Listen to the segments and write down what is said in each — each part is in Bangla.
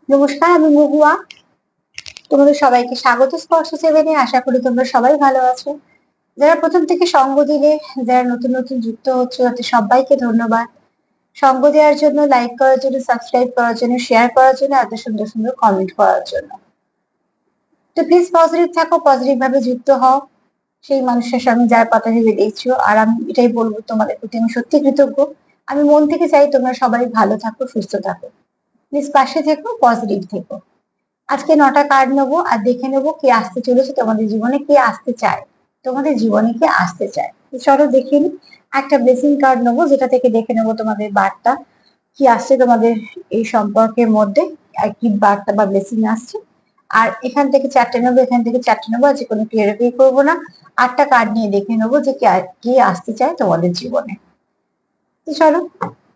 নমস্কার, আমি মহুয়া। তোমাদের সবাইকে স্বাগত স্পর্শ সেভেনে। আশা করি তোমরা সবাই ভালো আছো। যারা প্রথম থেকে সঙ্গ দিলে, যারা নতুন নতুন যুক্ত হচ্ছে, তাদের সবাইকে ধন্যবাদ। সঙ্গ দেওয়ার জন্য, লাইক করার জন্য, সাবস্ক্রাইব করার জন্য, শেয়ার করার জন্য, এত সুন্দর সুন্দর কমেন্ট করার জন্য। তো প্লিজ পজিটিভ থাকো, পজিটিভ ভাবে যুক্ত হও সেই মানুষের সঙ্গে যার কথা ভেবে দেখছো। আর আমি এটাই বলবো, তোমাদের প্রতি আমি সত্যি কৃতজ্ঞ। আমি মন থেকে চাই তোমরা সবাই ভালো থাকো, সুস্থ থাকো। প্লিজ পাশে থেকো, পজিটিভ থেকো। আজকে 9টা কার্ড নেবো আর দেখে নেবো কে আসতে চলেছে তোমাদের জীবনে, কে আসতে চায় তোমাদের জীবনে, কে আসতে চায়। তো চলো দেখে নি। একটা ব্লেসিং কার্ড নেবো, যেটা থেকে দেখে নেবো তোমাদের বার্তা কি আসছে তোমাদের এই সম্পর্কের মধ্যে, আর কি বার্তা বা ব্লেসিং আসছে। আর এখান থেকে 4টে নেবো, এখান থেকে 4টে নেবো, আজকে কোনো ক্লিয়ারিফাই করবো না। 8টা কার্ড নিয়ে দেখে নেবো যে কে আসতে চায় তোমাদের জীবনে। তো চলো,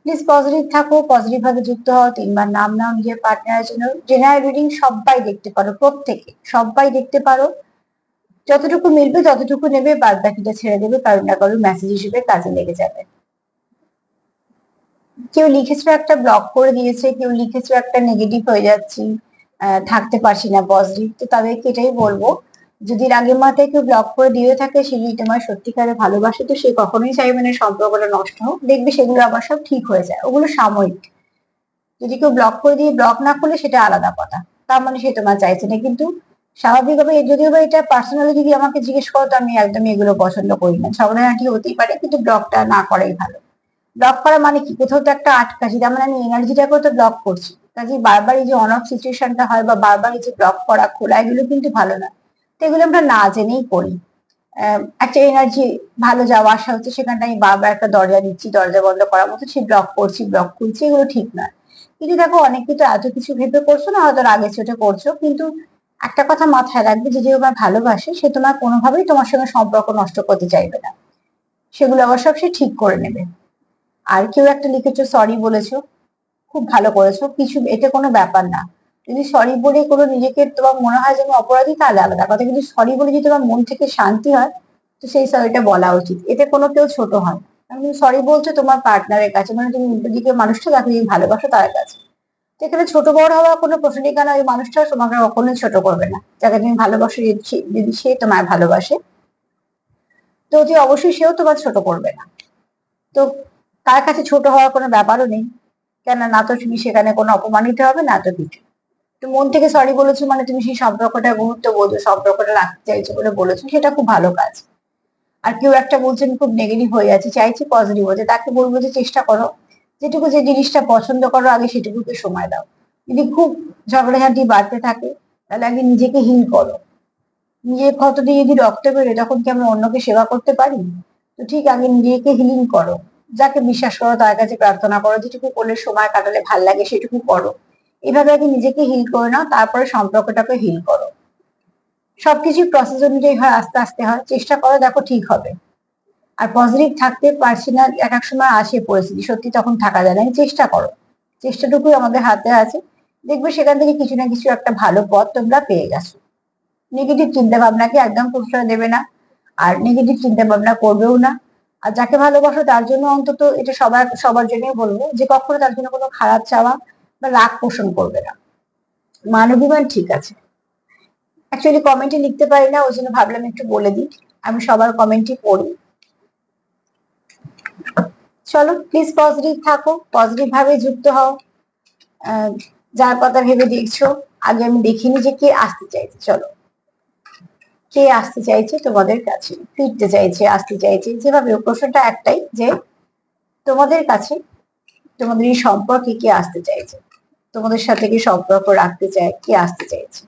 প্লিজ পজিটিভ থাকো, পজিটিভ ভাবে যুক্ত হও। 3বার নাম নাও নিজের পার্টনারের জন্য। জেনারেল রিডিং সবাই দেখতে পারো, প্রত্যেকে সবাই দেখতে পারো। যতটুকু মিলবে ততটুকু নেবে, বাদ বাকিটা ছেড়ে দেবে, কারণ না কারণ মেসেজ হিসেবে কাজে লেগে যাবে। কেউ লিখেছো একটা ব্লক করে দিয়েছে, কেউ লিখেছো একটা নেগেটিভ হয়ে যাচ্ছি, থাকতে পারছি না পজিটিভ। তো তাদেরকে এটাই বলবো, যদি রাগের মাথায় কেউ ব্লক করে দিয়ে থাকে, সে যদি তোমার সত্যিকারে ভালোবাসে, তো সে কখনোই চাইবে না সম্পর্কটা নষ্ট হোক। দেখবে সেগুলো আবার সব ঠিক হয়ে যায়, ওগুলো সাময়িক। যদি কেউ ব্লক করে দিয়ে ব্লক না করলে সেটা আলাদা কথা, তার মানে সে তোমার চাইছে না। কিন্তু স্বাভাবিকভাবে যদিও বা এটা পার্সোনালি যদি আমাকে জিজ্ঞেস করো, তো আমি একদমই এগুলো পছন্দ করি না। ঝগড়াঝাটি হতেই পারে, কিন্তু ব্লকটা না করাই ভালো। ব্লক করা মানে কি, কোথাও তো একটা আটকাছি, তার মানে আমি এনার্জিটাকেও তো ব্লক করছি। কাজে বারবার এই যে অন অফ সিচুয়েশনটা হয়, বা বারবার এই যে ব্লক করা খোলা, এগুলো কিন্তু ভালো না। তো এগুলো আমরা না জেনেই করি। একটা এনার্জি ভালো যাওয়া আসা হচ্ছে, সেখানটা আমি বারবার একটা দরজা দিচ্ছি, দরজা বন্ধ করার মতো সে ব্লক করছি, ব্লক খুলছি, এগুলো ঠিক নয়। কিন্তু দেখো, অনেকে তো এত কিছু ভেবে করছো না, হয়তো আগে সেটা করছো, কিন্তু একটা কথা মাথায় রাখবে, যে তোমার ভালোবাসে, সে তোমার কোনোভাবেই তোমার সঙ্গে সম্পর্ক নষ্ট করতে চাইবে না। সেগুলো আবার সব সে ঠিক করে নেবে। আর কেউ একটা লিখেছো সরি বলেছো, খুব ভালো করেছো, কিছু এটা কোনো ব্যাপার না। যদি সরি বলে কোনো নিজেকে তোমার মনে হয় যে আমি অপরাধী, তাহলে আলাদা কথা, কিন্তু সরি বলে যদি তোমার মন থেকে শান্তি হয়, তো সেই সরিটা বলা উচিত। এতে কোনো কেউ ছোট হয় না। তুমি সরি বলছো তোমার পার্টনারের কাছে, মানে তুমি দিকে মানুষটা যাকে তুমি ভালোবাসো তার কাছে। তো এখানে ছোট বড় হওয়ার কোনো প্রশ্নই, কেন ওই মানুষটাও তোমাকে কখনোই ছোট করবে না। যাকে তুমি ভালোবাসো, যদি সে তোমায় ভালোবাসে, তো অতি অবশ্যই সেও তোমার ছোট করবে না। তো তার কাছে ছোট হওয়ার কোনো ব্যাপারও নেই। কেন না, তো তুমি সেখানে কোনো অপমানিত হবে না, তো কিছু। তো মন থেকে সরি বলেছো মানে তুমি সেই সম্পর্কটা গুরুত্ব বোঝো, সম্পর্কটা রাখতে চাইছো বলে বলেছো, সেটা খুব ভালো কাজ। আর কেউ একটা বলছেন খুব নেগেটিভ হয়ে যাচ্ছে, চাইছি পজিটিভ হতে, তাকে বলবো যে চেষ্টা করো, যেটুকু যে জিনিসটা পছন্দ করো আগে সেটুকুকে সময় দাও। যদি খুব ঝগড়াঝাঁটি বাড়তে থাকে, তাহলে আগে নিজেকে হিল করো। নিজের ক্ষত দিয়ে যদি রক্ত বেরোয়, তখন কি আমরা অন্যকে সেবা করতে পারি? তো ঠিক আগে নিজেকে হিলিং করো। যাকে বিশ্বাস করো তার কাছে প্রার্থনা করো, যেটুকু করলে সময় কাটালে ভাল লাগে সেটুকু করো। এভাবে আগে নিজেকে হিল করে নাও, তারপরে সম্পর্কটাকে হিল করো। সবকিছু প্রসেস অনুযায়ী হয়, আস্তে আস্তে হয়, চেষ্টা করো, দেখো ঠিক হবে। আর পজিটিভ থাকতে পারছি না, এক এক সময় আসে পরিস্থিতি, সত্যি তখন থাকা যায় না, চেষ্টা করো। চেষ্টাটুকুই আমাদের হাতে আছে। দেখবে সেখান থেকে কিছু না কিছু একটা ভালো পথ তোমরা পেয়ে গেছো। নেগেটিভ চিন্তা ভাবনাকে একদম প্রশ্রয় দেবে না, আর নেগেটিভ চিন্তা ভাবনা করবেও না। আর যাকে ভালোবাসো তার জন্য অন্তত, এটা সবার সবার জন্যই বলবো, যে কখনো তার জন্য কোনো খারাপ চাওয়া বা রাগ পোষণ করবে না। মানবিমান ঠিক আছে। অ্যাকচুয়ালি কমেন্টে লিখতে পারি না, ওই জন্য ভাবলাম একটু বলে দিই। আমি সবার কমেন্টই পড়ি। চলো, প্লিজ পজিটিভ থাকো, পজিটিভ ভাবে যুক্ত হও। আহ, যার কথা ভেবে দেখছো, আগে আমি দেখিনি যে কে আসতে চাইছে। চলো, কে আসতে চাইছে তোমাদের কাছে, ফিরতে চাইছে, আসতে চাইছে, যেভাবে হোক, প্রশ্নটা একটাই, যে তোমাদের কাছে, তোমাদের এই সম্পর্কে কে আসতে চাইছে, তোমাদের সাথে কি সম্পর্ক রাখতে চায়, কে আসতে চাইছে।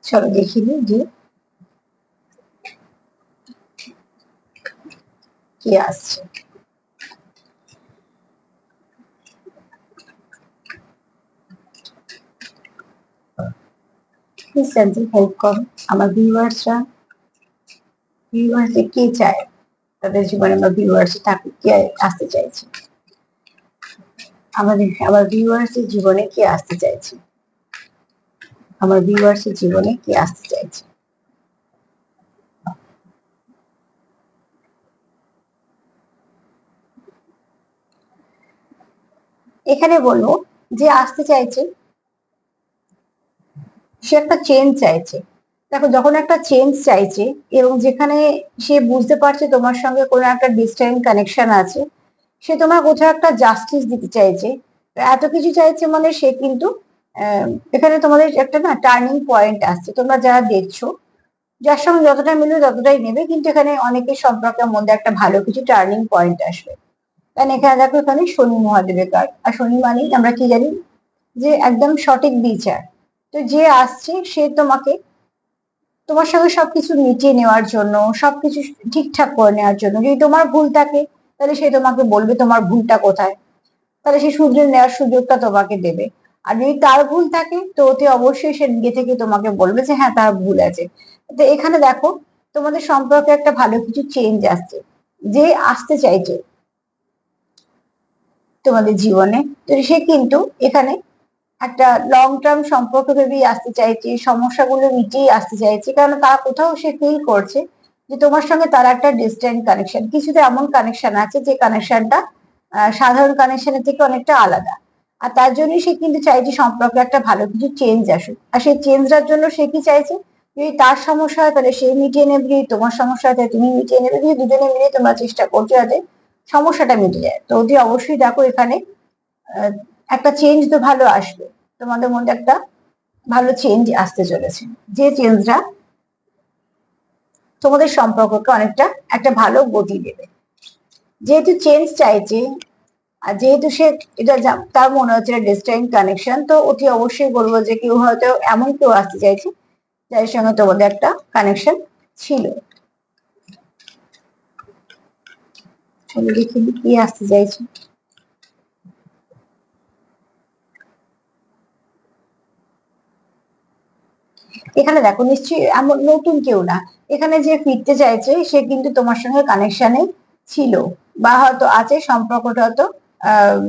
চলো দেখিনি যে কে আসছে। প্লিজ হেল্প করো আমার ভিউয়ার্সরা। ভিউয়ার্স কে চায় তাদের জীবনে আমার ভিউয়ার্স থাকুক, কে আসতে চাইছে, আমার ভিউয়ার্স এর জীবনে কে আসতে চাইছে। আমার ভিউয়ার্সের জীবনে কি আসতে চাইছে। এখানে বলবো যে আসতে চাইছে সে একটা চেঞ্জ চাইছে। দেখো, যখন একটা চেঞ্জ চাইছে এবং যেখানে সে বুঝতে পারছে তোমার সঙ্গে কোনো একটা ডিস্টেন্স কানেকশন আছে, সে তোমার কোথাও একটা জাস্টিস দিতে চাইছে। এত কিছু চাইছে মানে সে কিন্তু এখানে তোমাদের একটা না টার্নিং পয়েন্ট আসছে। তোমরা যারা দেখছো, যার সঙ্গে যতটা মিলবে ততটাই নেবে, কিন্তু এখানে অনেকের সম্পর্কের মধ্যে একটা ভালো কিছু টার্নিং পয়েন্ট আসবে। কারণ এখানে দেখো, এখানে শনি মহাদেবের কার্ড, আর শনি মানেই আমরা কি জানি যে একদম সঠিক বিচার। তো যে আসছে সে তোমাকে তোমার সঙ্গে সবকিছু মিটিয়ে নেওয়ার জন্য, সবকিছু ঠিকঠাক করে নেওয়ার জন্য। যদি তোমার ভুল থাকে তাহলে সে তোমাকে বলবে তোমার ভুলটা কোথায়, তাহলে সে শুধরে নেওয়ার সুযোগটা তোমাকে দেবে। আর যদি তার ভুল থাকে তো অতি অবশ্যই সে নিজে থেকে তোমাকে বলবে যে হ্যাঁ তার ভুল আছে। তো এখানে দেখো, তোমাদের সম্পর্কে একটা ভালো কিছু চেঞ্জ আসছে, যে আসতে চাইছে তোমাদের জীবনে। তো সে কিন্তু এখানে একটা লং টার্ম সম্পর্ক ভেবেই আসতে চাইছে, সমস্যাগুলো মিটিয়ে আসতে চাইছে, কারণ তার কোথাও সে ফিল করছে যে তোমার সঙ্গে তার একটা ডিস্টেন্ট কানেকশন, কিছুতে এমন কানেকশন আছে যে কানেকশনটা সাধারণ কানেকশনের থেকে অনেকটা আলাদা। আর তার জন্যই সে কিন্তু চাইছে সম্পর্কে একটা ভালো কিছু চেঞ্জ আসুক। আর সেই চেঞ্জটার জন্য সে কি চাইছে, যদি তার সমস্যা হয় তাহলে সে মিটিয়ে নেবে, যদি তোমার সমস্যা হয় তাহলে তুমি মিটিয়ে নেবে, যদি দুজনে মিলে তোমরা চেষ্টা করছো যাতে সমস্যাটা মিটে যায়। তো অতি অবশ্যই দেখো, এখানে আহ, একটা চেঞ্জ তো ভালো আসবে। তোমাদের মধ্যে একটা ভালো চেঞ্জ আসতে চলেছে, যে চেঞ্জটা তোমাদের সম্পর্ককে অনেকটা একটা ভালো গতি দেবে। যেহেতু চেঞ্জ চাইছে, আর যেহেতু সে এটা তার মনে হচ্ছে ডিস্টেন্ট কানেকশন, তো অতি অবশ্যই বলবো যে কেউ হয়তো এমন কেউ আসতে চাইছে যার সঙ্গে তোমাদের একটা কানেকশন ছিল। চলো দেখি কি আসতে চাইছে। এখানে দেখো, নিশ্চয়ই এমন নতুন কেউ না। এখানে যে ফিরতে চাইছে সে কিন্তু তোমার সঙ্গে কানেকশনে ছিল, বা হয়তো আছে, সম্পর্কটা হয়তো আহ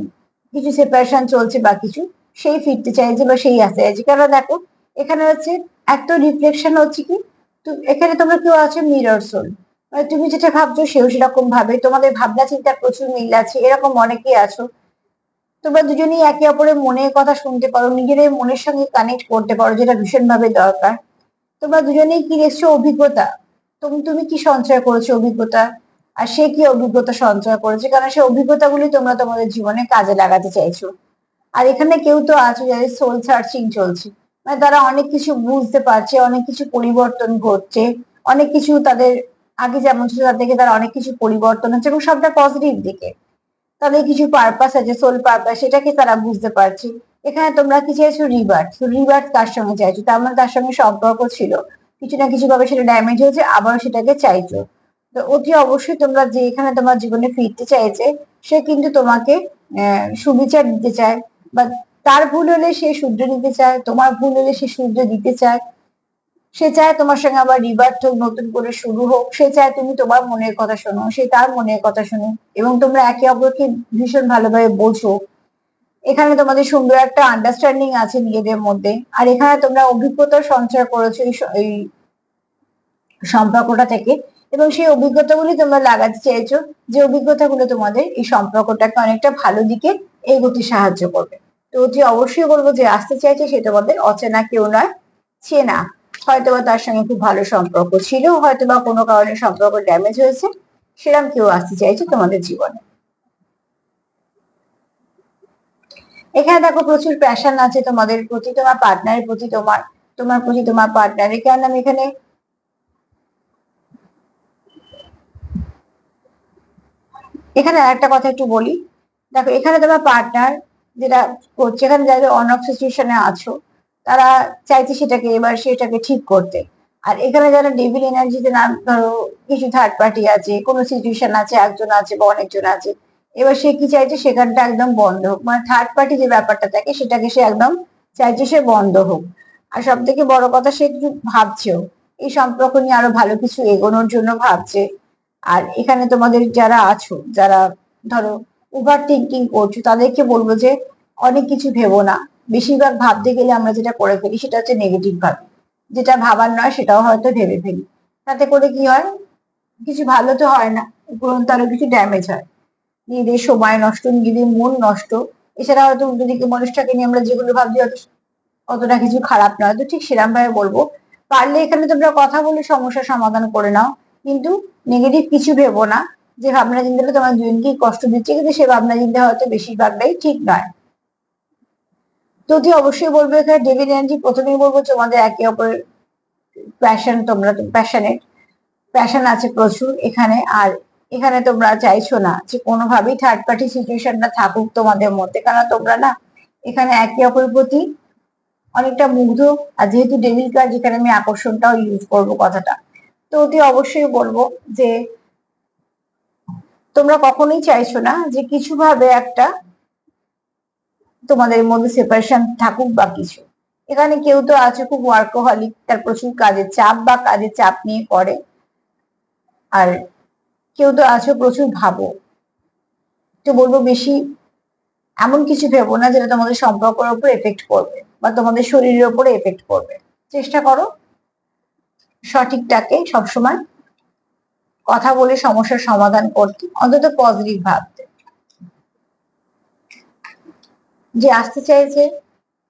কিছু সেপারেশন চলছে বা কিছু, সেই ফিরতে চাইছে বা সেই আসতে চাইছে। কারণ দেখো, এখানে হচ্ছে একটা রিফ্লেকশন হচ্ছে কি, এখানে তোমরা কেউ আছে মিরর সোল, মানে তুমি যেটা ভাবছো সেও সেরকম ভাবে, তোমাদের ভাবনা চিন্তা প্রচুর মিল আছে, এরকম অনেকেই আছো। তোমরা দুজনেই একে অপরের মনের কথা শুনতে পারো, নিজেদের মনের সঙ্গে কানেক্ট করতে পারো, যেটা ভীষণ ভাবে দরকার। তোমরা দুজনেই কি এসছো অভিজ্ঞতা, তুমি তুমি কি সঞ্চয় করেছো অভিজ্ঞতা, আর সে কি অভিজ্ঞতা সঞ্চয় করেছে, কারণ সেই অভিজ্ঞতাগুলি তোমরা তোমাদের জীবনে কাজে লাগাতে চাইছো। আর এখানে কেউ তো আছে যাদের সোল সার্চিং চলছে, মানে তারা অনেক কিছু বুঝতে পারছে, অনেক কিছু পরিবর্তন ঘটছে, অনেক কিছু তাদের আগে যেমন ছিল তার থেকে তারা অনেক কিছু পরিবর্তন হচ্ছে, এবং সবটা পজিটিভ দিকে। তাদের কিছু পারপাস আছে, সোল পারপাস, সেটাকে তারা বুঝতে পারছে। এখানে তোমরা কি চাইছো রিবার্থ, রিবার্থ কার সঙ্গে চাইছো, তার মানে তার সঙ্গে সম্পর্ক ছিল, কিছু না কিছু ভাবে সেটা ড্যামেজ হয়েছে, আবার সেটাকে চাইছো। তো অতি অবশ্যই তোমরা যে এখানে তোমার জীবনে ফিরতে চাইছে, সে কিন্তু তোমাকে সুবিচার দিতে চায়, বা তার ভুল হলে সে শুধরে নিতে চায়, তোমার ভুল হলে সে শুধরে দিতে চায়। সে চায় তোমার সঙ্গে আবার রিবার্থ হোক, নতুন করে শুরু হোক, সে চায় তুমি তোমার মনের কথা শোনো, সে তার মনের কথা শোনো, এবং তোমরা একে অপরকে ভীষণ ভালোভাবে বোঝো। এখানে তোমাদের সুন্দর একটা আন্ডারস্ট্যান্ডিং আছে নিজেদের মধ্যে। আর এখানে তোমরা অভিজ্ঞতা সঞ্চয় করেছো এই সম্পর্কটা থেকে, এবং সেই অভিজ্ঞতাগুলি তোমরা লাগাতে চাইছো, যে অভিজ্ঞতাগুলো তোমাদের এই সম্পর্কটাকে অনেকটা ভালো দিকে এগোতে সাহায্য করবে। তো অতি অবশ্যই বলবো যে আসতে চাইছে সে তোমাদের অচেনা কেউ নয়, চেনা। হয়তোবা তার সঙ্গে খুব ভালো সম্পর্ক ছিল, হয়তোবা কোনো কারণে সম্পর্ক ড্যামেজ হয়েছে, সেরকম কেউ আসতে চাইছে তোমাদের জীবনে। এখানে দেখো, প্রচুর প্যাশন আছে তোমাদের প্রতি, তোমার পার্টনারের প্রতি, তোমার তোমার প্রতি তোমার পার্টনারের। কারণ আমি এখানে এখানে একটা কথা একটু বলি। দেখো, এখানে তোমার পার্টনার যেটা করছে, এখানে যাদের অন অফ সিচুয়েশনে আছো, তারা চাইছে সেটাকে এবার সেটাকে ঠিক করতে। আর এখানে যারা ডেভিল এনার্জিতে, না ধরো কিছু থার্ড পার্টি আছে, কোনো সিচুয়েশন আছে, একজন আছে বা অনেকজন আছে, এবার সে কি চাইছে সেখানটা একদম বন্ধ হোক, মানে থার্ড পার্টি যে ব্যাপারটা থাকে সেটাকে সে একদম চাইছে সে বন্ধ হোক। আর সব থেকে বড় কথা, সে একটু ভাবছেও এই সম্পর্ক নিয়ে আরো ভালো কিছু এগোনোর জন্য ভাবছে। আর এখানে তোমাদের যারা আছো, যারা ধরো ওভার থিঙ্কিং করছো, তাদেরকে বলবো যে অনেক কিছু ভেবো না। বেশিরভাগ ভাবতে গেলে আমরা যেটা করে ফেলি সেটা হচ্ছে নেগেটিভ ভাবি, যেটা ভাবার নয় সেটাও হয়তো ভেবে ফেলি। তাতে করে কি হয়, কিছু ভালো তো হয় না, উপরন্তু আরো কিছু ড্যামেজ হয়, নিজেদের সময় নষ্ট, নিজেদের মন নষ্ট। এছাড়া হয়তো উল্টো দিকে মানুষটাকে নিয়ে আমরা যেগুলো ভাবছি অতটা কিছু খারাপ নয়। তো ঠিক সেরকম ভাবে বলবো, পারলে এখানে তোমরা কথা বলে সমস্যার সমাধান করে নাও, কিন্তু নেগেটিভ কিছু ভেবো না। যে ভাবনা চিন্তাটা তোমার জীবনকেই কষ্ট দিচ্ছে, কিন্তু সে ভাবনা চিন্তা হয়তো বেশিরভাগটাই ঠিক নয়। তো তুই অবশ্যই বলবো এখানে ডেভিড এনার্জি, প্রথমেই বলবো তোমাদের একে অপরের প্যাশন, তোমরা প্যাশনেট, প্যাশন আছে প্রচুর এখানে। আর এখানে তোমরা চাইছো না যে কোনোভাবেই থার্ড পার্টি সিচুয়েশনটা থাকুক তোমাদের মধ্যে, কারণ তোমরা না এখানে একে অপরের প্রতি অনেকটা মুগ্ধ। আর যেহেতু ডেভিল কার্ড, যেখানে আমি আকর্ষণটাও ইউজ করবো কথাটা, তো অতি অবশ্যই বলবো যে তোমরা কখনোই চাইছো না যে কিছু ভাবে একটা তোমাদের মধ্যে সেপারেশন থাকুক বা কিছু। এখানে কেউ তো আছে খুব ওয়ার্কোহলিক, তার প্রচুর কাজের চাপ বা কাজের চাপ নিয়ে করে। আর কেউ তো আছো প্রচুর ভাবো। তো বলবো বেশি এমন কিছু ভেবো না যেটা তোমাদের সম্পর্কের উপর এফেক্ট করবে বা তোমাদের শরীরের উপরে এফেক্ট করবে। চেষ্টা করো সঠিকটাকে সবসময় কথা বলে সমস্যার সমাধান করতে, অন্তত পজিটিভ ভাবতে। যে আসতে চাইছে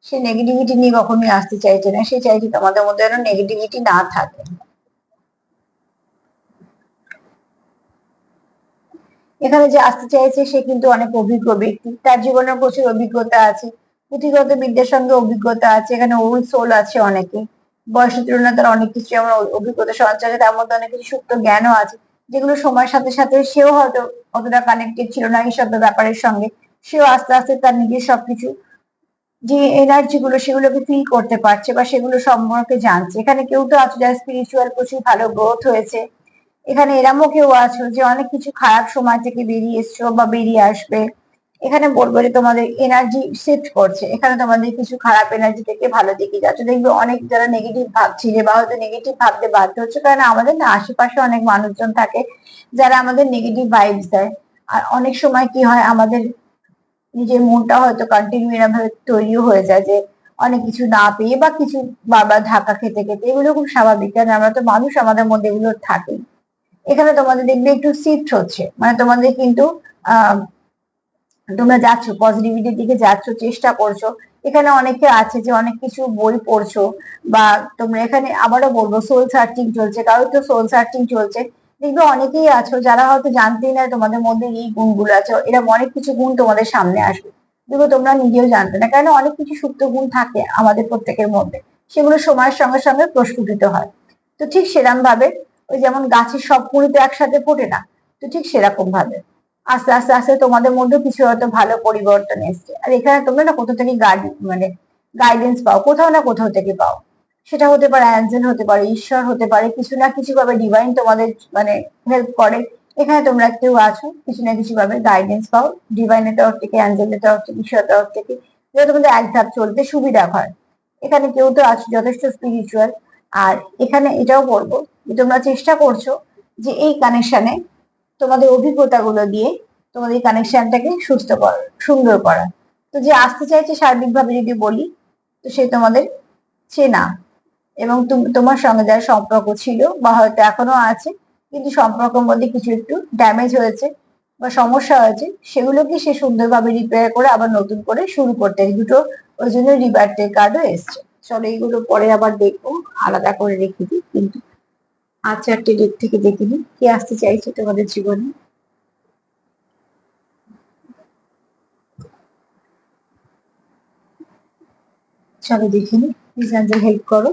সে নেগেটিভিটি নিয়ে কখনোই আসতে চাইছে না, সে চাইছে তোমাদের মধ্যে যেন নেগেটিভিটি না থাকে। এখানে যে আসতে চাইছে সে কিন্তু অনেক অভিজ্ঞ ব্যক্তি, তার জীবনের প্রচুর অভিজ্ঞতা আছে, পুঁথিগত বিদ্যার সঙ্গে অভিজ্ঞতা আছে, এখানে ওল্ড সোল আছে অনেকে, বয়সের তুলনায় তার অনেক কিছু যেমন অভিজ্ঞতা সঞ্চয় আছে, তার মধ্যে অনেক কিছু সুপ্ত জ্ঞানও আছে, যেগুলো সময়ের সাথে সাথে সেও হয়তো অতটা কানেক্টেড ছিল না এইসব ব্যাপারের সঙ্গে। সেও আস্তে আস্তে তার নিজের সবকিছু যে এনার্জি গুলো সেগুলোকে ফিল করতে পারছে বা সেগুলো সম্পর্কে জানছে। এখানে কেউ তো আছে যার স্পিরিচুয়াল প্রচুর ভালো গ্রোথ হয়েছে। এখানে এরমও কেউ আছো যে অনেক কিছু খারাপ সময় থেকে বেরিয়ে এসছো বা বেরিয়ে আসবে। এখানে বলবো যে তোমাদের এনার্জি শিফট করছে, এখানে তোমাদের কিছু খারাপ এনার্জি থেকে ভালো দিকে যাচ্ছে। দেখবে অনেক যারা নেগেটিভ ভাবছিলে বা হয়তো নেগেটিভ ভাবতে বাধ্য হচ্ছে, কারণ আমাদের না আশেপাশে অনেক মানুষজন থাকে যারা আমাদের নেগেটিভ ভাইবস দেয়। আর অনেক সময় কি হয়, আমাদের নিজের মনটা হয়তো কন্টিনিউ এরকম ভাবে তৈরি হয়ে যায় যে অনেক কিছু না পেয়ে বা কিছু বারবার ধাক্কা খেতে খেতে, এগুলো খুব স্বাভাবিক, কারণ আমরা তো মানুষ, আমাদের মধ্যে এগুলো থাকে। এখানে তোমাদের দেখবে একটু শিফট হচ্ছে, মানে তোমাদের কিন্তু আহ তোমরা যাচ্ছ পজিটিভিটির দিকে, যাচ্ছ, চেষ্টা করছো। এখানে অনেকে আছে যে অনেক কিছু বই পড়ছো, বা তোমরা এখানে আবারও বলবো সোল সার্চিং চলছে, কারোর তো সোল সার্চিং চলছে। দেখবে অনেকেই আছো যারা হয়তো জানতেই না তোমাদের মধ্যে এই গুণগুলো আছে, এরকম অনেক কিছু গুণ তোমাদের সামনে আসবে, দেখবে তোমরা নিজেও জানতে না, কারণ অনেক কিছু সুপ্ত গুণ থাকে আমাদের প্রত্যেকের মধ্যে, সেগুলো সময়ের সঙ্গে সঙ্গে প্রস্ফুটিত হয়। তো ঠিক সেরকম ভাবে, ওই যেমন গাছের সব কুঁড়ি তো একসাথে ফোটে না, তো ঠিক সেরকম ভাবে আস্তে আস্তে আস্তে তোমাদের মধ্যে কিছু হয়তো ভালো পরিবর্তন এসছে। আর এখানে তোমরা না কোথাও থেকে মানে গাইডেন্স পাও, কোথাও না কোথাও থেকে পাও। সেটা হতে পারে অ্যাঞ্জেল, হতে পারে ঈশ্বর, হতে পারে কিছু না কিছু ভাবে ডিভাইন তোমাদের মানে হেল্প করে। এখানে তোমরা কেউ আছো কিছু না কিছু ভাবে গাইডেন্স পাও, ডিভাইনের তরফ থেকে, অ্যাঞ্জেলের তরফ থেকে, ঈশ্বরের তরফ থেকে, যেটা তোমাদের এক ধাপ চলতে সুবিধা হয়। এখানে কেউ তো আছো যথেষ্ট স্পিরিচুয়াল। আর এখানে এটাও বলবো যে তোমরা চেষ্টা করছো যে এই কানেকশনে তোমাদের অভিজ্ঞতাগুলো দিয়ে তোমাদের কানেকশনটাকে সুস্থ করা, সুন্দর করা। তো যে আসতে চাইছে সার্বিকভাবে যদি বলি, তো সে তোমাদের চেনা, এবং তোমার সঙ্গে যার সম্পর্ক ছিল বা হয়তো এখনো আছে, কিন্তু সম্পর্কের মধ্যে কিছু একটু ড্যামেজ হয়েছে বা সমস্যা হয়েছে, সেগুলোকে সে সুন্দরভাবে রিপেয়ার করে আবার নতুন করে শুরু করতে দুটো, ওই জন্য রিবার্থের কার্ডও এসছে। চলো এইগুলো পরে আবার দেখবো, আলাদা করে রেখে দিই, কিন্তু আর চারটে দিক থেকে দেখে নিই কে আসতে চাইছে তোমাদের জীবনে। চলো দেখে নি, প্লিজ অ্যাঞ্জেল হেল্প করো,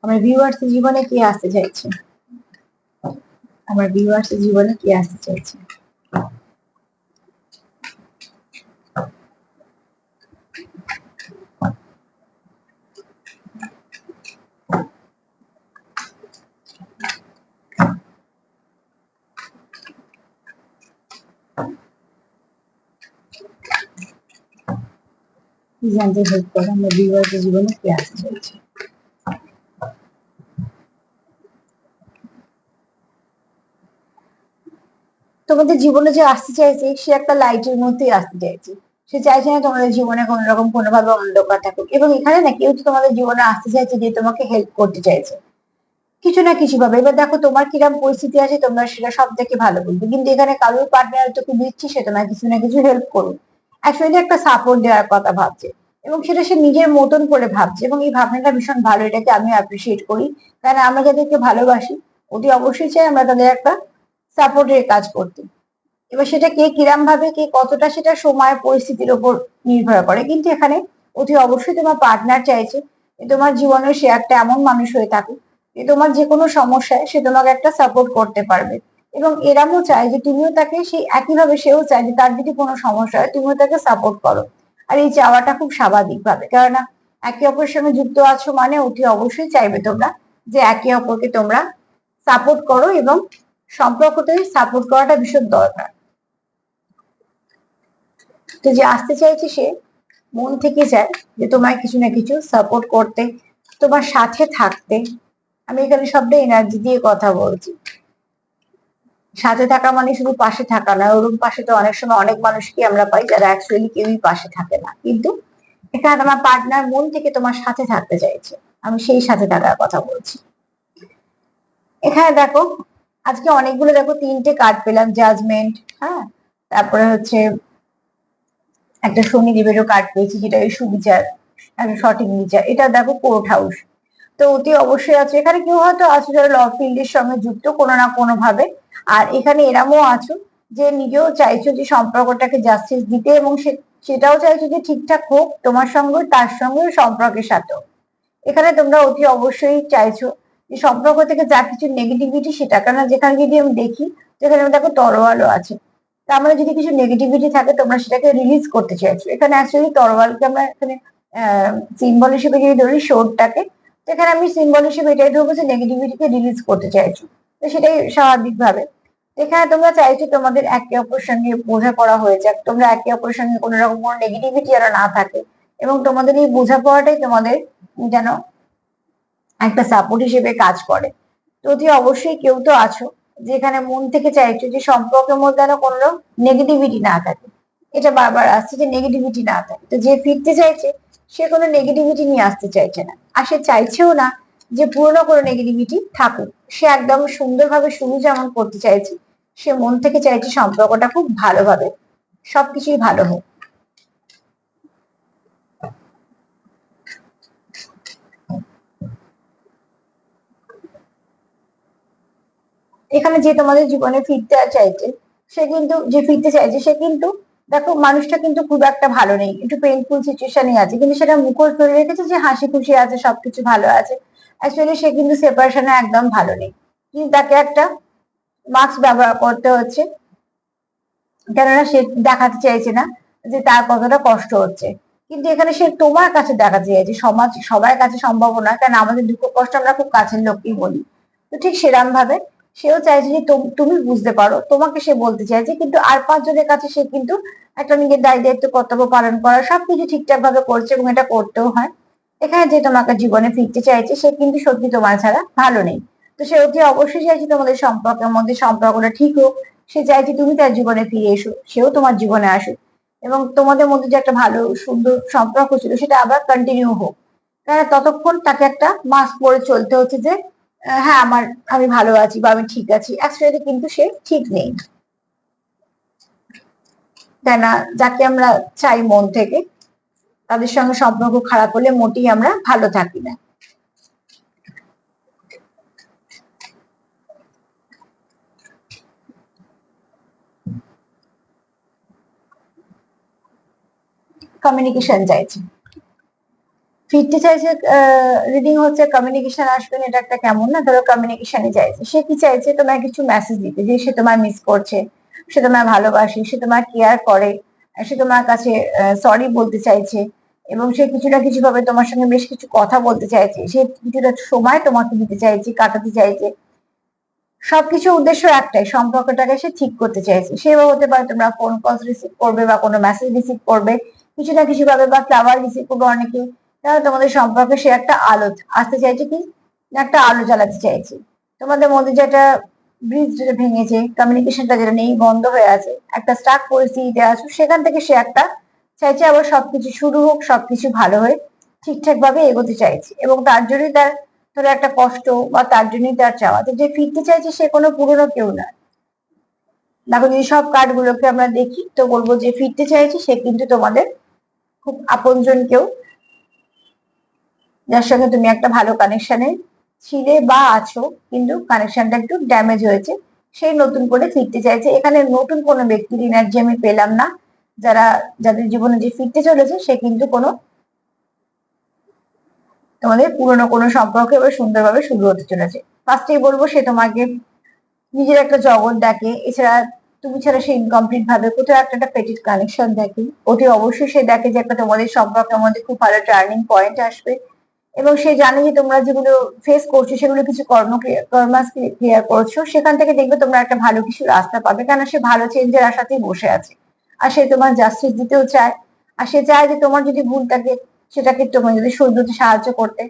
আমার ভিউয়ার্স জীবনে কে আসতে চাইছে, আমার ভিউয়ার্স জীবনে কে আসতে চাইছে। প্লিজ অ্যাঞ্জেল হেল্প করো, আমার ভিউয়ার্স জীবনে কে আসতে চাইছে। তোমাদের জীবনে যে আসতে চাইছে সে একটা লাইটের মধ্যেই আসতে চাইছে, সে চাইছে না তোমাদের জীবনে কোনো রকম কোনোভাবে অন্ধকার থাকুক। এবং এখানে না কেউ তো তোমাদের জীবনে আসতে চাইছে যে তোমাকে হেল্প করতে চাইছে কিছু না কিছু ভাবে। এবার দেখো তোমার কিরকম পরিস্থিতি আছে তোমরা সেটা সব থেকে ভালো বলবে, কিন্তু এখানে কারোর পার্টনার তোকে দিচ্ছি সে তোমার কিছু না কিছু হেল্প করুক, অ্যাকচুয়ালি একটা সাপোর্ট দেওয়ার কথা ভাবছে, এবং সেটা সে নিজের মতন করে ভাবছে, এবং এই ভাবনাটা ভীষণ ভালো, এটাকে আমি অ্যাপ্রিসিয়েট করি। কারণ আমরা যাদেরকে ভালোবাসি অতি অবশ্যই চাই আমরা তাদের একটা সাপোর্টের কাজ করতে। এবার সেটা কে কিরাম ভাবে কে কতটা সেটা সময় পরিস্থিতির উপর নির্ভর করে, কিন্তু এখানে অতি অবশ্যই তোমার পার্টনার চাইছে যে তোমার জীবনে সে একটা এমন মানুষ হয়ে থাকুক যে তোমার যে কোনো সমস্যায় সে তোমাকে একটা সাপোর্ট করতে পারবে, এবং এরামও চায় যে তুমিও তাকে সেই একইভাবে সেও চায় যে তার যদি কোনো সমস্যা হয় তুমিও তাকে সাপোর্ট করো। আর এই চাওয়াটা খুব স্বাভাবিক ভাবে, কেননা একে অপরের সঙ্গে যুক্ত আছো মানে অতি অবশ্যই চাইবে তোমরা যে একে অপরকে তোমরা সাপোর্ট করো, এবং সম্পর্কতে সাপোর্ট করাটা ভীষণ দরকার। তো যে আসতে চাইছে সে মন থেকে চায় যে তোমায় কিছু না কিছু সাপোর্ট করতে, তোমার সাথে থাকতে। আমি এখানে শব্দে এনার্জি দিয়ে কথা বলছি। সাথে থাকা মানে শুধু পাশে থাকা না, ওরকম পাশে তো অনেক সময় অনেক মানুষকে আমরা পাই যারা অ্যাকচুয়ালি কেউই পাশে থাকে না, কিন্তু এখানে তোমার পার্টনার মন থেকে তোমার সাথে থাকতে চাইছে, আমি সেই সাথে থাকার কথা বলছি। এখানে দেখো আজকে অনেকগুলো দেখো তিনটে কার্ড পেলাম, জাজমেন্ট, হ্যাঁ, তারপরে হচ্ছে একটা শনিদেবেরও কার্ড পেয়েছি যেটা ওই সুবিচার, একটা সঠিক বিচার, এটা দেখো কোর্ট হাউস। তো অতি অবশ্যই আছে এখানে কেউ হয়তো আছো যারা ল ফিল্ডের সঙ্গে যুক্ত কোনো না কোনো ভাবে, আর এখানে এরামও আছো যে নিজেও চাইছো যে সম্পর্কটাকে জাস্টিস দিতে, এবং সেটাও চাইছো যে ঠিকঠাক হোক তোমার সঙ্গে তার সঙ্গে সম্পর্কের সাথেও। এখানে তোমরা অতি অবশ্যই চাইছো যে সম্পর্ক থেকে যা কিছু নেগেটিভিটি সেটা, কেন যেখানে যদি আমি দেখি যেখানে দেখো তরোয়ালও আছে, তার মানে যদি কিছু নেগেটিভিটি থাকে তোমরা সেটাকে রিলিজ করতে চাইছো। এখানে অ্যাকচুয়ালি তরোয়ালকে আমরা এখানে সিম্বল হিসেবে যদি ধরি শোরটাকে, তো এখানে আমি সিম্বল হিসেবে এটাই ধরবো যে নেগেটিভিটিকে রিলিজ করতে চাইছো, তো সেটাই স্বাভাবিক ভাবে। এখানে তোমরা চাইছো তোমাদের একে অপরের সঙ্গে বোঝাপড়া হয়ে যাক, তোমরা একে অপরের সঙ্গে কোনো রকম কোনো নেগেটিভিটি যেন না থাকে, এবং তোমাদের এই বোঝাপড়াটাই তোমাদের যেন একটা সাপোর্ট হিসেবে কাজ করে। তো অতি অবশ্যই কেউ তো আছো যেখানে মন থেকে চাইছো যে সম্পর্কের মধ্যে যেন কোনো নেগেটিভিটি না থাকে, এটা বারবার আসছে যে নেগেটিভিটি না থাকে। তো যে ফিরতে চাইছে সে কোনো নেগেটিভিটি নিয়ে আসতে চাইছে না, আর সে চাইছেও না যে পুরনো কোনো নেগেটিভিটি থাকুক, সে একদম সুন্দরভাবে শুরু যেমন করতে চাইছে, সে মন থেকে চাইছে সম্পর্কটা খুব ভালোভাবে সবকিছুই ভালো হোক। এখানে যে তোমাদের জীবনে ফিরতে চাইছে সে কিন্তু, যে ফিরতে চাইছে সে কিন্তু দেখো মানুষটা কিন্তু খুব একটা ভালো নেই, একটু পেইনফুল সিচুয়েশনে আছে, কিন্তু সেটা মুখোশ ধরে রেখেছে যে হাসি খুশি আছে সবকিছু ভালো আছে। অ্যাকচুয়ালি সে কিন্তু সেপারেশনে একদম ভালো নেই, কিন্তু তাকে একটা মাস্ক ব্যবহার করতে হচ্ছে, কেননা সে দেখাতে চাইছে না যে তার কতটা কষ্ট হচ্ছে, কিন্তু এখানে সে তোমার কাছে দেখাতে চাইছে, সমাজ সবার কাছে সম্ভব না, কারণ আমাদের দুঃখ কষ্ট আমরা খুব কাছের লোককেই বলি। তো ঠিক সেরকম ভাবে সেও চাইছে যে তুমি বুঝতে পারো, তোমাকে সে বলতে চাইছে, কিন্তু আর পাঁচজনের কাছে সে কিন্তু একটা নিজের দায়িত্ব কর্তব্য পালন করা সবকিছু ঠিকঠাক ভাবে করছে, এবং এটা করতেও হয়। এখানে যে তোমাকে জীবনে ফিরতে চাইছে সে কিন্তু সত্যি তোমার ছাড়া ভালো নেই। তো সে অতি অবশ্যই চাইছে তোমাদের সম্পর্কের মধ্যে সম্পর্কটা ঠিক হোক, সে চাইছে তুমি তার জীবনে ফিরে এসো, সেও তোমার জীবনে আসুক, এবং তোমাদের মধ্যে যে একটা ভালো সুন্দর সম্পর্ক ছিল সেটা আবার কন্টিনিউ হোক। কারণ ততক্ষণ তাকে একটা মাস্ক পরে চলতে হচ্ছে যে হ্যাঁ আমি ভালো আছি বা আমি ঠিক আছি, অ্যাকচুয়ালি কিন্তু সে ঠিক নেই। তাই না, যাকে আমরা চাই মন থেকে তাদের সঙ্গে সম্পর্ক খারাপ হলে মোটেই আমরা ভালো থাকি না। কমিউনিকেশন চাইছে, ফিরতে চাইছে, রিডিং হচ্ছে কমিউনিকেশন আসবেন, এটা একটা কেমন না, ধরো কমিউনিকেশনই চাইছে, সে কি চাইছে তোমার কিছু মেসেজ দিতে যে সে তোমার মিস করছে, সে তোমার ভালোবাসে, সে তোমার কেয়ার করে, সে তোমার কাছে সরি বলতে চাইছে, এবং সে কিছু না কিছু ভাবে তোমার সঙ্গে বেশ কিছু কথা বলতে চাইছে, সে কিছুটা সময় তোমাকে দিতে চাইছে, কাটাতে চাইছে। সবকিছু উদ্দেশ্য একটাই, সম্পর্কটাকে সে ঠিক করতে চাইছে। সেভাবে হতে পারে তোমরা ফোন কল রিসিভ করবে বা কোনো মেসেজ রিসিভ করবে কিছু না কিছু ভাবে, বা ফ্লাওয়ার রিসিভ করবে অনেকে, তাহলে তোমাদের সম্পর্কে সে একটা আলো আসতে চাইছে, কি একটা আলো জ্বালাতে চাইছে। তোমাদের মধ্যে যেটা ব্রিজ যেটা ভেঙেছে, কমিউনিকেশনটা যেটা নেই, বন্ধ হয়ে আছে, একটা স্টাক পরিস্থিতিতে আছো, সেখান থেকে সে একটা চাইছে আবার সবকিছু শুরু হোক, সবকিছু ভালো হয়ে ঠিকঠাক ভাবে এগোতে চাইছে, এবং তার জন্যই তার ধরো একটা কষ্ট বা তার জন্যই তার চাওয়া। তো যে ফিরতে চাইছে সে কোনো পুরনো কেউ না। দেখো যদি সব কার্ড গুলোকে আমরা দেখি তো বলবো যে ফিরতে চাইছে সে কিন্তু তোমাদের খুব আপনজন কেউ, যার সঙ্গে তুমি একটা ভালো কানেকশনে ছিলে বা আছো, কিন্তু কানেকশনটা একটু ড্যামেজ হয়েছে, সেই নতুন করে ফিরতে চাইছে। এখানে নতুন কোনো ব্যক্তির এনার্জি আমি পেলাম না। যাদের জীবনে যে ফিরতে চলেছে সে কিন্তু কোনো তোমাদের পুরনো কোনো সম্পর্ক এবার সুন্দরভাবে শুরু হতে চলেছে। ফার্স্টেই বলবো সে তোমাকে নিজের একটা জগৎ দেখে, এছাড়া তুমি ছাড়া সে ইনকমপ্লিট ভাবে কোথাও একটা পেটেড কানেকশন দেখে, ওটি অবশ্যই সে দেখে যে একটা তোমাদের সম্পর্কের মধ্যে খুব ভালো টার্নিং পয়েন্ট আসবে, এবং সে জানে যে তোমরা যেগুলো ফেস করছো সেগুলো কিছু কর্মাস ক্লিয়ার করছো, সেখান থেকে দেখবে তোমরা একটা ভালো কিছু রাস্তা পাবে, কারণ সে ভালো চেঞ্জের আশাতেই বসে আছে। আর সে তোমার জাস্টিস দিতেও চায়, আর সে চায় যে তোমার যদি ভুল থাকে সেটাকে তোমার যদি শুধরোতে সাহায্য করতে,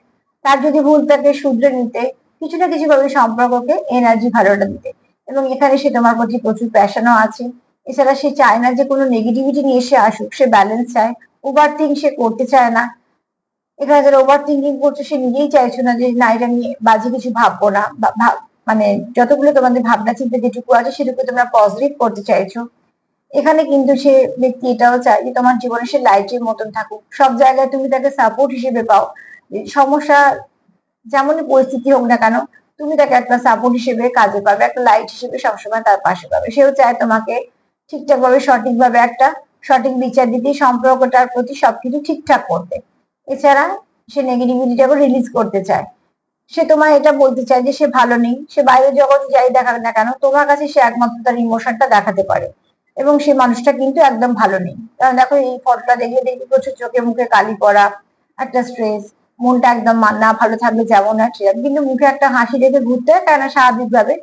তার যদি ভুল থাকে শুধরে নিতে, কিছু না কিছু ভাবে সম্পর্ককে এনার্জি ভালোটা দিতে। এবং এখানে সে তোমার প্রতি প্রচুর প্যাশনও আছে। এছাড়া সে চায় না যে কোনো নেগেটিভিটি নিয়ে এসে আসুক, সে ব্যালেন্স চায়, ওভার থিঙ্ক সে করতে চায় না। এখানে যারা ওভার থিঙ্কিং করছে সে নিজেই চাইছো না যে না এটা নিয়ে বাজে কিছু ভাববো না, মানে যতগুলো তোমাদের ভাবনা চিন্তা যেটুকু আছে সেটুকু তোমরা পজিটিভ করতে চাইছো। এখানে কিন্তু সে ব্যক্তি এটাও চায় যে তোমার জীবনে সে লাইটের মতন থাকুক, সব জায়গায় তুমি তাকে সাপোর্ট হিসেবে পাও। সমস্যা যেমনই পরিস্থিতি হোক না কেন তুমি তাকে একটা সাপোর্ট হিসেবে কাজে পাবে, একটা লাইট হিসেবে সবসময় তার পাশে পাবে। সেও চায় তোমাকে ঠিকঠাক ভাবে সঠিকভাবে একটা সঠিক বিচার দিতে, সম্পর্কটার প্রতি সবকিছু ঠিকঠাক করতে। এছাড়া সে নেগেটিভিটিটাকে রিলিজ করতে চায়। সে তোমায় এটা বলতে চায় যে সে ভালো নেই, সে বাইরের জগতে যাই দেখাক না কেন তোমার কাছে সে একমাত্র তার ইমোশনটা দেখাতে পারে, এবং সেই মানুষটা কিন্তু একদম ভালো নেই। কারণ দেখো এই ফটোটা দেখলে দেখবি প্রচুর চোখে মুখে কালি পড়া, একটা স্ট্রেস, মনটা একদম না ভালো থাকলে যেমন আছে কিন্তু মুখে একটা হাসি রেখে ঘুরতে হয়, কেননা স্বাভাবিকভাবে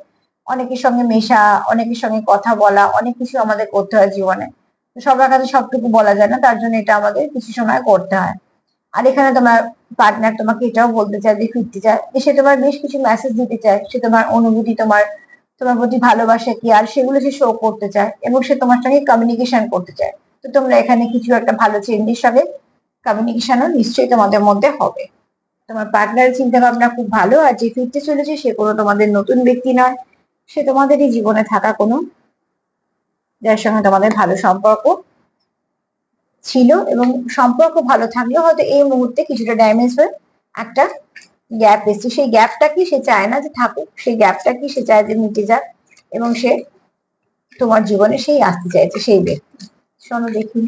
অনেকের সঙ্গে মেশা, অনেকের সঙ্গে কথা বলা, অনেক কিছু আমাদের করতে হয় জীবনে। তো সবার কাছে সবটুকু বলা যায় না, তার জন্য এটা আমাদের কিছু সময় করতে হয়। আর এখানে তোমার পার্টনার তোমাকে এটাও বলতে চায় যে ফিরতে চায়, যে সে তোমার বেশ কিছু মেসেজ দিতে চায়, সে তোমার অনুভূতি, তোমার তোমার প্রতি ভালোবাসা কি আর সেগুলো সে শো করতে চায়, এবং সে তোমার সঙ্গে কমিউনিকেশন করতে চায়। তো তোমরা এখানে কিছু একটা ভালো চেঞ্জের সঙ্গে কমিউনিকেশনও নিশ্চয়ই তোমাদের মধ্যে হবে। তোমার পার্টনারের চিন্তা ভাবনা খুব ভালো, আর যে ফিরতে চলেছে সে কোনো তোমাদের নতুন ব্যক্তি নয়, সে তোমাদেরই জীবনে থাকা কোনো, যার সঙ্গে তোমাদের ভালো সম্পর্ক ছিল, এবং সম্পর্ক ভালো থাকলেও হয়তো এই মুহূর্তে কিছুটা ড্যামেজ হয়ে একটা গ্যাপ এসছে। সেই গ্যাপটা কি সে চায় না যে থাকুক, সেই গ্যাপটা কি সে চায় যে মিটে যাক, এবং সে তোমার জীবনে সেই আসতে চাইছে সেই ব্যক্তি। শোনো দেখি,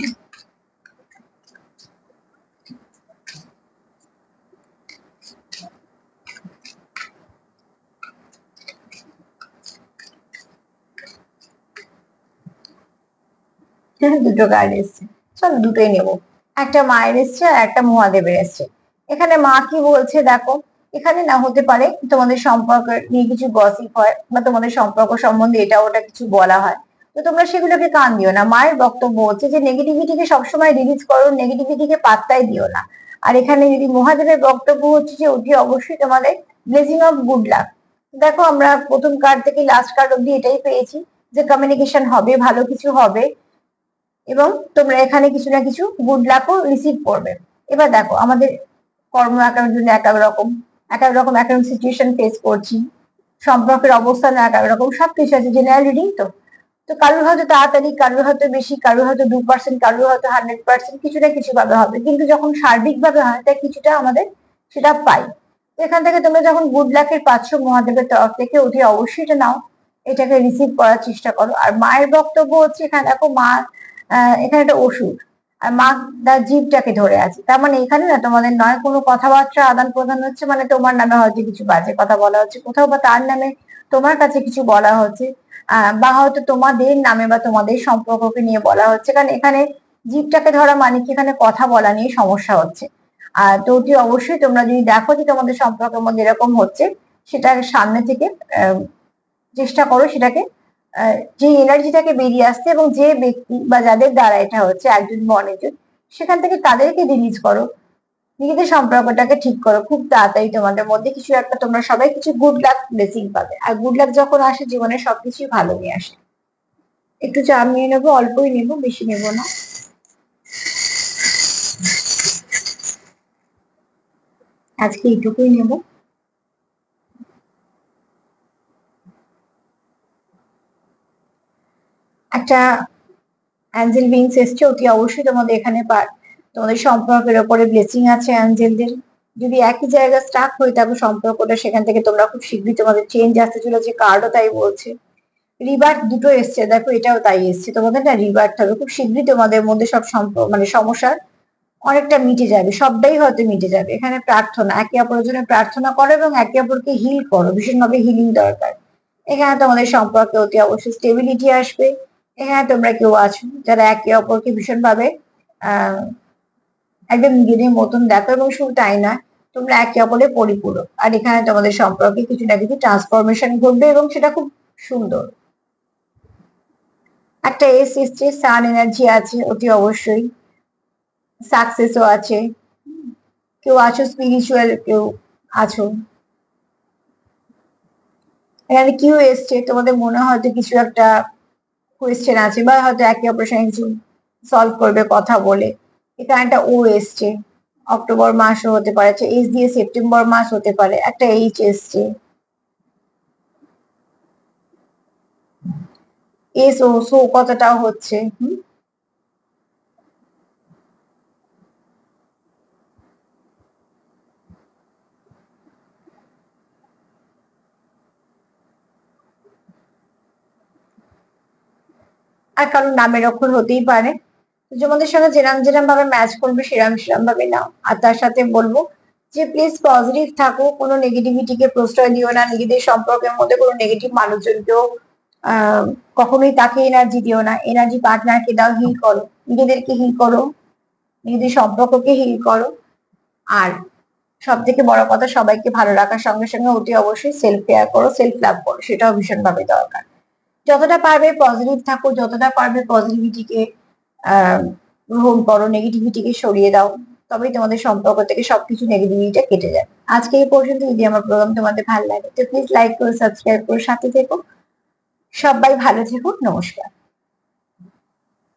দুটো কার্ড এসছে, চলো দুটোই নেবো। একটা মায়ের এসছে আর একটা মহাদেবের এসছে। এখানে মা কি বলছে দেখো, এখানে না হতে পারে তোমাদের সম্পর্ক নিয়ে কিছু গসিপ হয়, বা তোমাদের সম্পর্ক সম্বন্ধে এটা ওটা কিছু বলা হয়, তো তোমরা সেগুলোকে কান দিও না। মায়ের বক্তব্য হচ্ছে যে নেগেটিভিটিকে সবসময় রিলিজ করো, নেগেটিভিটিকে পাত্তাই দিও না। আর এখানে যদি মহাদেবের বক্তব্য হচ্ছে যে অতি অবশ্যই তোমাদের ব্লেসিং অফ গুড লাক। দেখো আমরা প্রথম কার্ড থেকে লাস্ট কার্ড অব্দি এটাই পেয়েছি যে কমিউনিকেশন হবে, ভালো কিছু হবে, এবং তোমরা এখানে কিছু না কিছু গুড লাকও রিসিভ করবে। এবার দেখো আমাদের কর্ম এক একজন এক এক রকম, এক এক রকম এক এক সিচুয়েশন ফেস করছি, সম্পর্কের অবস্থান এক এক রকম, সবকিছু আছে জেনারেল রিডিং। তো তো কারোর হয়তো তাড়াতাড়ি, কারোর হয়তো বেশি, কারোর হয়তো 2%, কারোর হয়তো 100%, কিছু না কিছু ভাবে হবে, কিন্তু যখন সার্বিক ভাবে হয় তাই কিছুটা আমাদের সেটা পাই। তো এখান থেকে তোমরা যখন গুড লাকের পাচ্ছ মহাদেবের তরফ থেকে, অতি অবশ্যই এটা নাও, এটাকে রিসিভ করার চেষ্টা করো। আর মায়ের বক্তব্য হচ্ছে এখানে দেখো মা এখানে একটা ওষুধ, আর মা তার জীবটাকে ধরে আছে, তার মানে এখানে না তোমাদের নয় কোনো কথাবার্তা আদান প্রদান হচ্ছে, মানে তোমার নামে হয়তো কিছু বাজে কথা বলা হচ্ছে কোথাও, বা তার নামে তোমার কাছে কিছু বলা হচ্ছে, বা হয়তো তোমাদের নামে বা তোমাদের সম্পর্ককে নিয়ে বলা হচ্ছে, কারণ এখানে জীবটাকে ধরা মানে কি এখানে কথা বলা নিয়ে সমস্যা হচ্ছে। আর তো অতি অবশ্যই তোমরা যদি দেখো যে তোমাদের সম্পর্কের মধ্যে এরকম হচ্ছে, সেটা সামনে থেকে চেষ্টা করো সেটাকে যে এনার্জিটাকে বেরিয়ে আসছে, এবং যে ব্যক্তি বা যাদের দ্বারা এটা হচ্ছে একজন বা অনেকজন, সেখান থেকে তাদেরকে রিলিজ করো, নিজেদের সম্পর্কটাকে ঠিক করো। খুব তাড়াতাড়ি তোমাদের মধ্যে কিছু একটা, তোমরা সবাই কিছু গুড লাক ব্লেসিং পাবে, আর গুড লাক যখন আসে জীবনে সবকিছুই ভালো নিয়ে আসে। একটু চা নিয়ে নেবো, অল্পই নেবো, বেশি নেবো না। আজকে এইটুকুই নেব। একটা অ্যাঞ্জেল বিংস এসছে, অতি অবশ্যই তোমাদের এখানে তোমাদের সম্পর্কের ওপরে ব্লেসিং আছে অ্যাঞ্জেলদের। যদি একই জায়গায় স্টাক হয়ে থাকো সম্পর্কটা, সেখান থেকে তোমরা খুব শীঘ্রই তোমাদের চেঞ্জ আসতে চলেছে, কার্ডও তাই বলছে। রিবার্থ দুটো এসছে, দেখো এটাও তাই এসছে, তোমাদের না রিবার্থ হবে খুব শীঘ্রই, তোমাদের মধ্যে সব মানে সমস্যার অনেকটা মিটে যাবে, সবটাই হয়তো মিটে যাবে। এখানে প্রার্থনা, একে অপরের জন্য প্রার্থনা করো এবং একে অপরকে হিল করো, ভীষণভাবে হিলিং দরকার। এখানে তোমাদের সম্পর্কে অতি অবশ্যই স্টেবিলিটি আসবে। এখানে তোমরা কেউ আছো যারা একে অপরকে ভীষণভাবে আহ একদম নিজেদের মতন দেখো, এবং শুধু তাই না, তোমরা একে অপরের পরিপূরক। আর এখানে তোমাদের সম্পর্কে কিছু না কিছু ট্রান্সফরমেশন ঘটবে এবং সেটা খুব সুন্দর। একটা এস এসছে, সান এনার্জি আছে অতি অবশ্যই, সাকসেসও আছে। কেউ আছো স্পিরিচুয়াল, কেউ আছো। এখানে কিউ এসছে, তোমাদের মনে হয়তো কিছু একটা কোয়েশ্চেন আছে, বা হয়তো একে অপরের সঙ্গে কিছু সলভ করবে কথা বলে। এখানে একটা ও এসছে, অক্টোবর মাসও হতে পারে, এইচ দিয়ে সেপ্টেম্বর মাস হতে পারে। একটা এইচ এসছে, এস ও সো কতটাও হচ্ছে। আর কারণ নামের অক্ষর হতেই পারে, তোমাদের সঙ্গে যেরাম যেরাম ভাবে ম্যাচ করবে সেরাম সেরাম ভাবে নাও। আর তার সাথে বলবো যে প্লিজ পজিটিভ থাকো, কোনো নেগেটিভিটিকে প্রশ্রয় দিও না, নিজেদের সম্পর্কের মধ্যে কোনো নেগেটিভ মানুষজনকেও কখনোই তাকে এনার্জি দিও না। এনার্জি পার্টনারকে দাও, হিল করো, নিজেদেরকে হিল করো, নিজেদের সম্পর্ককে হিল করো। আর সব থেকে বড় কথা, সবাইকে ভালো রাখার সঙ্গে সঙ্গে অতি অবশ্যই সেলফ কেয়ার করো, সেলফ লাভ করো, সেটাও ভীষণ ভাবে দরকার। যতটা পারবে পজিটিভ থাকো, যতটা পারবে পজিটিভিটিকে আহ গ্রহণ করো, নেগেটিভিটিকে সরিয়ে দাও, তবেই তোমাদের সম্পর্ক থেকে সবকিছু নেগেটিভিটিটা কেটে যাবে। আজকে এই পর্যন্ত। যদি আমার প্রোগ্রাম তোমাদের ভালো লাগে তো প্লিজ লাইক করো, সাবস্ক্রাইব করো, সাথে থেকো। সবাই ভালো থেকো, নমস্কার।